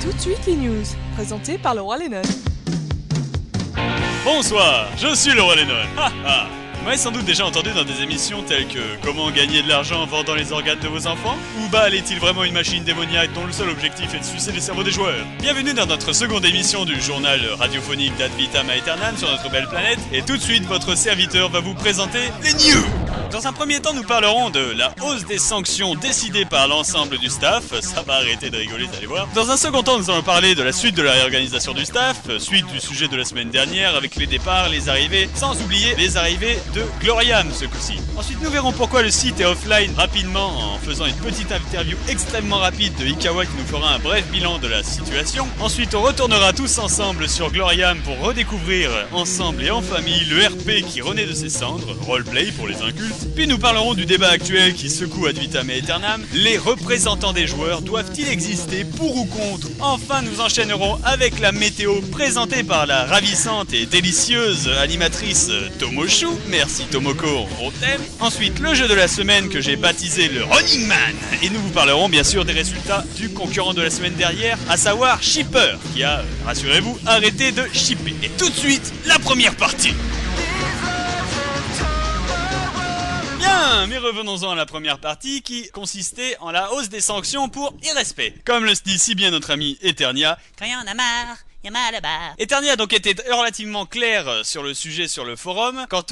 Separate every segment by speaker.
Speaker 1: tout de suite les news, présentées par le roi Lennon.
Speaker 2: Bonsoir, je suis le roi Lennon. Vous m'avez sans doute déjà entendu dans des émissions telles que Comment gagner de l'argent en vendant les organes de vos enfants, ou Bâle est-il vraiment une machine démoniaque dont le seul objectif est de sucer les cerveaux des joueurs. Bienvenue dans notre seconde émission du journal radiophonique d'Ad Vitam Aeternam sur notre belle planète, et tout de suite votre serviteur va vous présenter les news. Dans un premier temps, nous parlerons de la hausse des sanctions décidées par l'ensemble du staff. Ça va arrêter de rigoler, vous allez voir. Dans un second temps, nous allons parler de la suite de la réorganisation du staff, suite du sujet de la semaine dernière avec les départs, les arrivées, sans oublier les arrivées de Gloriam ce coup-ci. Ensuite, nous verrons pourquoi le site est offline rapidement en faisant une petite interview extrêmement rapide de Ikawa qui nous fera un bref bilan de la situation. Ensuite, on retournera tous ensemble sur Gloriam pour redécouvrir ensemble et en famille le RP qui renaît de ses cendres, roleplay pour les incultes. Puis nous parlerons du débat actuel qui secoue Ad Vitam Aeternam. Les représentants des joueurs doivent-ils exister pour ou contre? Enfin, nous enchaînerons avec la météo présentée par la ravissante et délicieuse animatrice Tomoshu. Merci Tomoko, on t'aime. Ensuite, le jeu de la semaine que j'ai baptisé le Running Man. Et nous vous parlerons bien sûr des résultats du concurrent de la semaine dernière, à savoir Shipper, qui a, rassurez-vous, arrêté de shipper. Et tout de suite, la première partie. Bien, mais revenons-en à la première partie qui consistait en la hausse des sanctions pour irrespect. Comme le dit si bien notre ami Eternia,
Speaker 3: quand y'en a marre, y'a mal là-bas.
Speaker 2: Eternia a donc été relativement clair sur le sujet sur le forum quant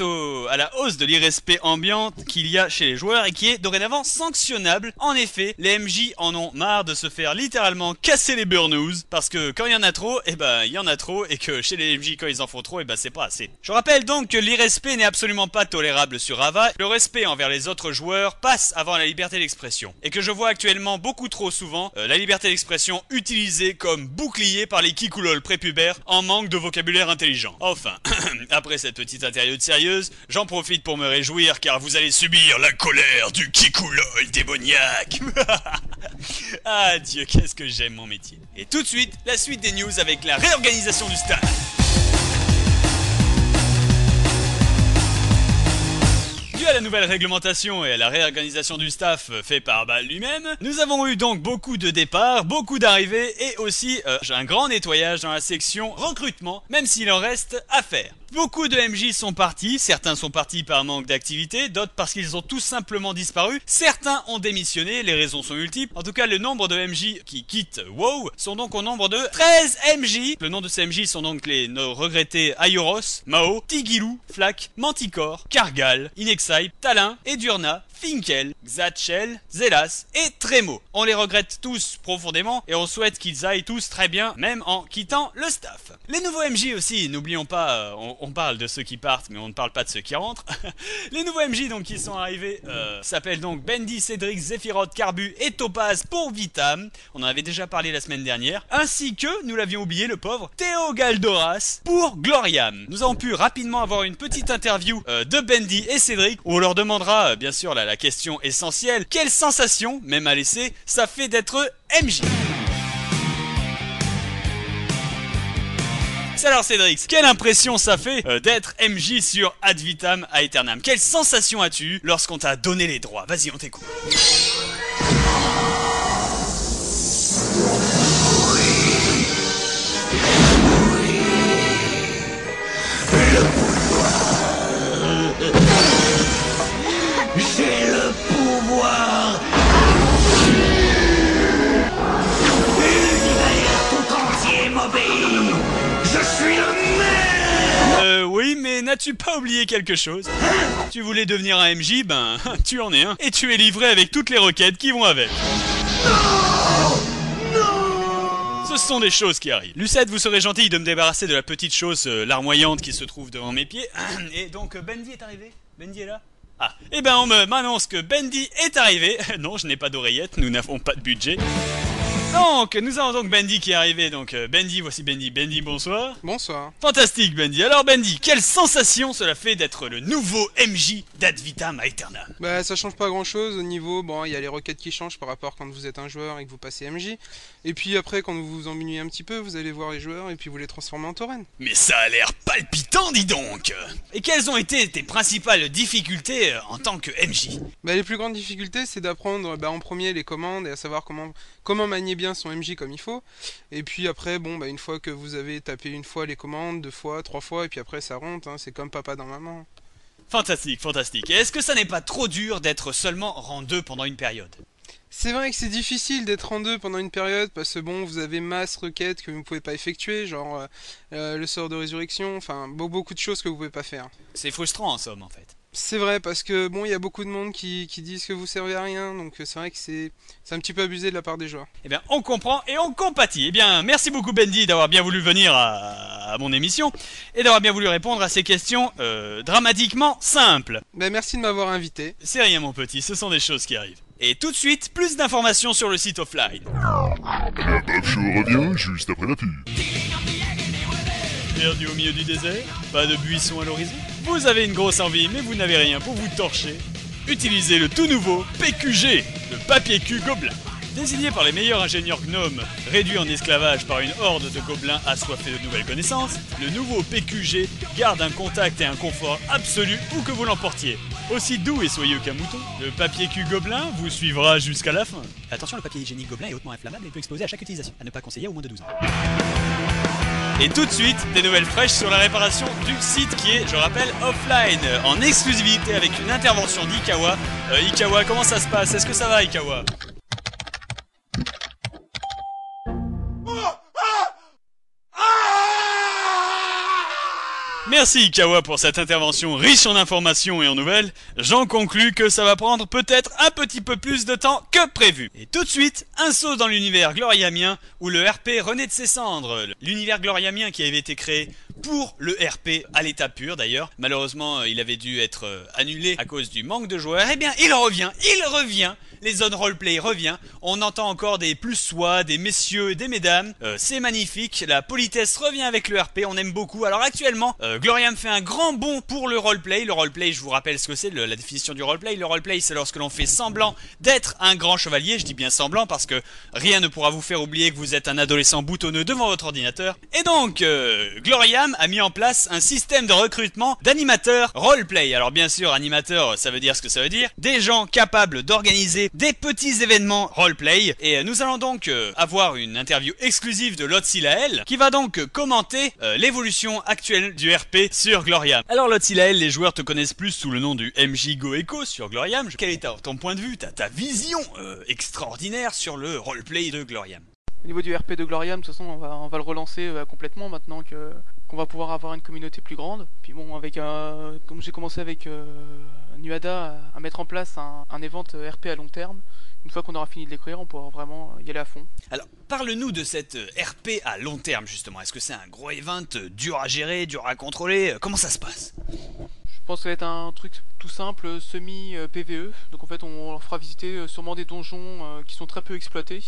Speaker 2: à la hausse de l'irrespect ambiante qu'il y a chez les joueurs et qui est dorénavant sanctionnable. En effet, les MJ en ont marre de se faire littéralement casser les burnous parce que quand il y en a trop, il y en a trop et que chez les MJ quand ils en font trop, c'est pas assez. Je rappelle donc que l'irrespect n'est absolument pas tolérable sur Ava. Le respect envers les autres joueurs passe avant la liberté d'expression et que je vois actuellement beaucoup trop souvent la liberté d'expression utilisée comme bouclier par les Kikulol prépubères en manque de vocabulaire intelligent. Enfin, après cette petite interlude sérieuse, j'en profite pour me réjouir car vous allez subir la colère du Kikulol démoniaque. Ah Dieu, qu'est-ce que j'aime mon métier. Et tout de suite, la suite des news avec la réorganisation du staff. Dû à la nouvelle réglementation et à la réorganisation du staff fait par Bâle lui-même, nous avons eu donc beaucoup de départs, beaucoup d'arrivées et aussi un grand nettoyage dans la section recrutement, même s'il en reste à faire. Beaucoup de MJ sont partis, certains sont partis par manque d'activité, d'autres parce qu'ils ont tout simplement disparu, certains ont démissionné, les raisons sont multiples. En tout cas, le nombre de MJ qui quittent WoW sont donc au nombre de 13 MJ. Le nom de ces MJ sont donc nos regrettés Aioros, Mao, Tigilou, Flak, Manticore, Kargal, Inexai, Talin, Edurna, Finkel, Xatchel, Zelas et Tremo. On les regrette tous profondément et on souhaite qu'ils aillent tous très bien, même en quittant le staff. Les nouveaux MJ aussi, n'oublions pas, on parle de ceux qui partent mais on ne parle pas de ceux qui rentrent. Les nouveaux MJ donc qui sont arrivés s'appellent donc Bendy, Cédric, Zephyroth, Carbu et Topaz pour Vitam. On en avait déjà parlé la semaine dernière. Ainsi que, nous l'avions oublié, le pauvre Théo Galdoras pour Gloriam. Nous avons pu rapidement avoir une petite interview de Bendy et Cédric où on leur demandera bien sûr la question essentielle, quelle sensation, même à l'essai, ça fait d'être MJ? Alors Cédric, quelle impression ça fait d'être MJ sur Ad Vitam Aeternam? Quelle sensation as-tu eu lorsqu'on t'a donné les droits? Vas-y, on t'écoute.
Speaker 4: J'ai le pouvoir. L'univers tout entier m'obéit. Je suis le maire.
Speaker 2: Oui, mais n'as-tu pas oublié quelque chose? Tu voulais devenir un MJ, tu en es un. Et tu es livré avec toutes les requêtes qui vont avec. Ce sont des choses qui arrivent. Lucette, vous serez gentil de me débarrasser de la petite chose larmoyante qui se trouve devant mes pieds. Et donc, Bendy est arrivé? Bendy est là? Ah, et on m'annonce que Bendy est arrivé. Non, je n'ai pas d'oreillette, nous n'avons pas de budget. Donc, nous avons donc Bendy qui est arrivé. Donc, Bendy, voici Bendy. Bendy, bonsoir.
Speaker 5: Bonsoir.
Speaker 2: Fantastique, Bendy. Alors, Bendy, quelle sensation cela fait d'être le nouveau MJ d'Ad Vitam Aeternam?
Speaker 5: Bah, ça change pas grand chose au niveau. Bon, il y a les requêtes qui changent par rapport quand vous êtes un joueur et que vous passez MJ. Et puis après, quand vous vous ennuyez un petit peu, vous allez voir les joueurs et puis vous les transformez en tauren.
Speaker 2: Mais ça a l'air palpitant, dis donc. Et quelles ont été tes principales difficultés en tant que MJ?
Speaker 5: Bah, les plus grandes difficultés, c'est d'apprendre en premier les commandes et à savoir comment manier bien bien son MJ comme il faut. Et puis après, bon, bah, une fois que vous avez tapé une fois les commandes, 2 fois, 3 fois, et puis après ça rentre, hein, c'est comme papa dans maman.
Speaker 2: Fantastique, fantastique. Et est-ce que ça n'est pas trop dur d'être seulement rang 2 pendant une période?
Speaker 5: C'est vrai que c'est difficile d'être en 2 pendant une période parce que bon, vous avez masse requêtes que vous ne pouvez pas effectuer, genre le sort de résurrection, enfin beaucoup de choses que vous pouvez pas faire.
Speaker 2: C'est frustrant en somme en fait.
Speaker 5: C'est vrai parce que bon, il y a beaucoup de monde qui disent que vous servez à rien, donc c'est vrai que c'est un petit peu abusé de la part des joueurs.
Speaker 2: Eh bien, on comprend et on compatit. Eh bien, merci beaucoup Bendy d'avoir bien voulu venir à mon émission et d'avoir bien voulu répondre à ces questions dramatiquement simples.
Speaker 5: Ben merci de m'avoir invité.
Speaker 2: C'est rien mon petit, ce sont des choses qui arrivent. Et tout de suite, plus d'informations sur le site offline.
Speaker 6: Je reviens juste après la pub.
Speaker 2: Perdu au milieu du désert? Pas de buisson à l'horizon? Vous avez une grosse envie, mais vous n'avez rien pour vous torcher? Utilisez le tout nouveau PQG, le papier cul gobelin. Désigné par les meilleurs ingénieurs gnomes, réduit en esclavage par une horde de gobelins assoiffés de nouvelles connaissances, le nouveau PQG garde un contact et un confort absolu où que vous l'emportiez. Aussi doux et soyeux qu'un mouton, le papier cul gobelin vous suivra jusqu'à la fin.
Speaker 3: Attention, le papier hygiénique gobelin est hautement inflammable et peut exploser à chaque utilisation. À ne pas conseiller au moins de 12 ans.
Speaker 2: Et tout de suite, des nouvelles fraîches sur la réparation du site qui est, je rappelle, offline, en exclusivité avec une intervention d'Ikawa. Ikawa, comment ça se passe? Est-ce que ça va, Ikawa? Merci Ikawa pour cette intervention riche en informations et en nouvelles. J'en conclus que ça va prendre peut-être un petit peu plus de temps que prévu. Et tout de suite, un saut dans l'univers gloriamien où le RP renaît de ses cendres. L'univers gloriamien qui avait été créé pour le RP à l'état pur d'ailleurs. Malheureusement, il avait dû être annulé à cause du manque de joueurs. Eh bien, il revient. Les zones roleplay revient. On entend encore des plus soi, des messieurs et des mesdames. C'est magnifique. La politesse revient avec le RP. On aime beaucoup. Alors actuellement, Gloriam fait un grand bond pour le roleplay. Le roleplay, je vous rappelle ce que c'est, la définition du roleplay. Le roleplay, c'est lorsque l'on fait semblant d'être un grand chevalier. Je dis bien semblant parce que rien ne pourra vous faire oublier que vous êtes un adolescent boutonneux devant votre ordinateur. Et donc, Gloriam a mis en place un système de recrutement d'animateurs roleplay. Alors bien sûr, animateur, ça veut dire ce que ça veut dire. Des gens capables d'organiser des petits événements roleplay. Et nous allons donc avoir une interview exclusive de Lotzilael qui va donc commenter l'évolution actuelle du RP sur Gloriam. Alors Lotzilael, les joueurs te connaissent plus sous le nom du MJ Goeco sur Gloriam. Quel est ton point de vue, ta vision extraordinaire sur le roleplay de Gloriam?
Speaker 7: Au niveau du RP de Gloriam, de toute façon, on va le relancer complètement maintenant qu'on va pouvoir avoir une communauté plus grande. Puis bon, comme j'ai commencé avec Nuada à mettre en place un event RP à long terme, une fois qu'on aura fini de l'écrire, on pourra vraiment y aller à fond.
Speaker 2: Alors, parle-nous de cette RP à long terme justement. Est-ce que c'est un gros event dur à gérer, dur à contrôler? Comment ça se passe?
Speaker 7: Je pense que ça va être un truc tout simple, semi-PVE. Donc en fait, on leur fera visiter sûrement des donjons qui sont très peu exploités.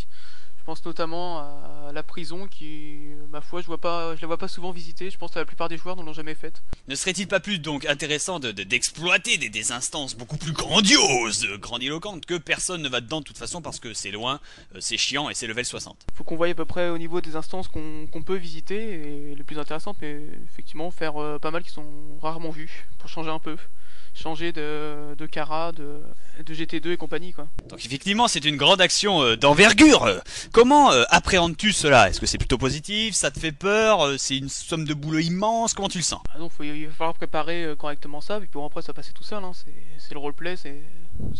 Speaker 7: Je pense notamment à la prison qui, ma foi, je la vois pas souvent visiter. Je pense que la plupart des joueurs ne l'ont jamais faite.
Speaker 2: Ne serait-il pas plus donc intéressant d'exploiter des instances beaucoup plus grandioses, grandiloquentes, que personne ne va dedans de toute façon parce que c'est loin, c'est chiant et c'est level 60.
Speaker 7: Faut qu'on voie à peu près au niveau des instances qu'on peut visiter et les plus intéressantes, mais effectivement faire pas mal qui sont rarement vues pour changer un peu. Changer de Kara, de GT2 et compagnie quoi.
Speaker 2: Donc effectivement c'est une grande action d'envergure. Comment appréhendes-tu cela? Est-ce que c'est plutôt positif? Ça te fait peur? C'est une somme de boulot immense? Comment tu le sens?
Speaker 7: Ah non, il va falloir préparer correctement ça, puis bon après ça va passer tout seul, hein. C'est le roleplay, c'est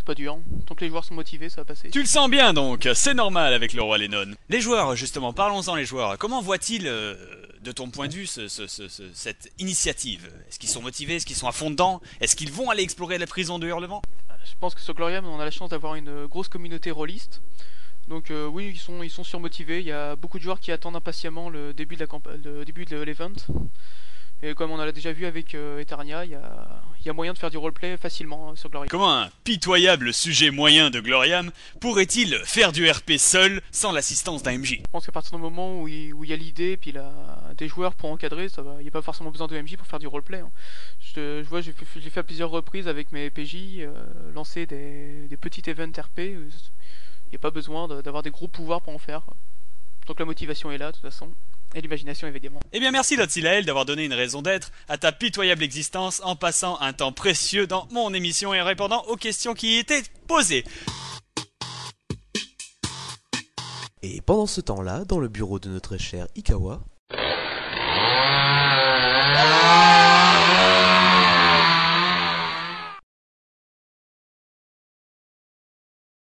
Speaker 7: pas dur. Tant que les joueurs sont motivés, ça va passer.
Speaker 2: Tu le sens bien donc, c'est normal avec le roi Lennon. Les joueurs justement, parlons-en les joueurs. Comment voient-ils de ton point de vue cette initiative? Est-ce qu'ils sont motivés? Est-ce qu'ils sont à fond dedans? Est-ce qu'ils vont aller explorer la prison de Hurlevent?
Speaker 7: Je pense que sur Gloriam on a la chance d'avoir une grosse communauté rôliste. Donc oui, ils sont surmotivés. Il y a beaucoup de joueurs qui attendent impatiemment le début de l'event. Et comme on l'a déjà vu avec Eternia, il y a moyen de faire du roleplay facilement sur Gloriam.
Speaker 2: Comment un pitoyable sujet moyen de Gloriam pourrait-il faire du RP seul sans l'assistance d'un MJ?
Speaker 7: Je pense qu'à partir du moment où il y a l'idée puis des joueurs pour encadrer, il n'y a pas forcément besoin de MJ pour faire du roleplay. Hein. Je vois, j'ai fait à plusieurs reprises avec mes PJ, lancer des petits events RP. Il n'y a pas besoin d'avoir des gros pouvoirs pour en faire. Donc la motivation est là de toute façon. Et l'imagination évidemment.
Speaker 2: Eh bien merci Lotzilael d'avoir donné une raison d'être à ta pitoyable existence en passant un temps précieux dans mon émission et en répondant aux questions qui y étaient posées.
Speaker 8: Et pendant ce temps-là, dans le bureau de notre cher Ikawa,